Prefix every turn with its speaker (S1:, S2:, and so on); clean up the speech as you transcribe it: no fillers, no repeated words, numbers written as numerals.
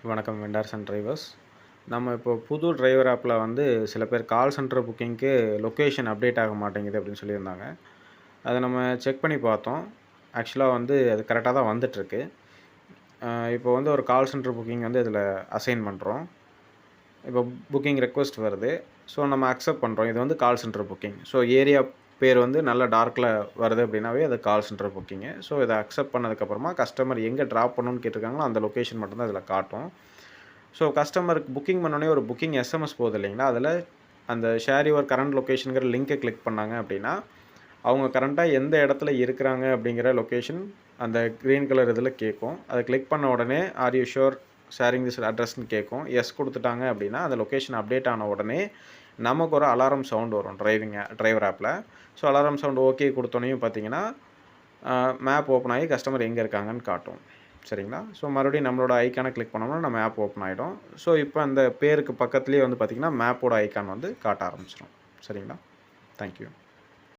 S1: வணக்கம் vendors and drivers. நம்ம இப்போ புது டிரைவர் ஆப்பில் வந்து சில பேர் கால் சென்டர் புக்கிங்க்கு லொக்கேஷன் அப்டேட் ஆக மாட்டேங்குது அப்படின்னு சொல்லியிருந்தாங்க. அதை நம்ம செக் பண்ணி பார்த்தோம். ஆக்சுவலாக வந்து அது கரெக்டாக தான் வந்துட்டுருக்கு. இப்போ வந்து ஒரு கால் சென்டர் புக்கிங் வந்து இதில் அசைன் பண்ணுறோம். இப்போ புக்கிங் ரெக்வெஸ்ட் வருது. ஸோ நம்ம அக்செப்ட் பண்ணுறோம். இது வந்து call centre booking. So area பேர் வந்து நல்ல டார்க்கில் வருது அப்படின்னாவே அது கால் சென்டர் புக்கிங்கு. ஸோ இதை அக்செப்ட் பண்ணதுக்கப்புறமா கஸ்டமர் எங்கே ட்ராப் பண்ணணும்னு கேட்டிருக்காங்களோ அந்த லொக்கேஷன் மட்டும்தான் இதில் காட்டும். ஸோ கஸ்டமருக்கு புக்கிங் பண்ணோடனே ஒரு புக்கிங் எஸ்எம்எஸ் போகுது இல்லைங்களா, அதில் அந்த ஷேர் யுவர் கரண்ட் லொக்கேஷனுங்கிற லிங்கை கிளிக் பண்ணாங்க அப்படின்னா, அவங்க கரண்ட்டாக எந்த இடத்துல இருக்கிறாங்க அப்படிங்கிற லொக்கேஷன் அந்த க்ரீன் கலர் இதில் கேட்கும். அதை கிளிக் பண்ண உடனே are you sure sharing this அட்ரஸ்ன்னு கேட்கும். எஸ் கொடுத்துட்டாங்க அப்படின்னா அந்த லொக்கேஷன் அப்டேட் ஆன உடனே நமக்கு ஒரு அலாரம் சவுண்ட் வரும் டிரைவர் ஆப்பில். ஸோ அலாரம் சவுண்ட் ஓகே கொடுத்தோன்னையும் பார்த்தீங்கன்னா மேப் ஓப்பன் ஆகி கஸ்டமர் எங்கே இருக்காங்கன்னு காட்டும். சரிங்களா? ஸோ மறுபடியும் நம்மளோட ஐக்கானை கிளிக் பண்ணோம்னா நம்ம மேப் ஓப்பன் ஆகிடும். ஸோ இப்போ அந்த பேருக்கு பக்கத்துலேயே வந்து பார்த்திங்கன்னா மேப்போட ஐக்கான் வந்து காட்ட ஆரம்பிச்சிடும். சரிங்களா? தேங்க்யூ.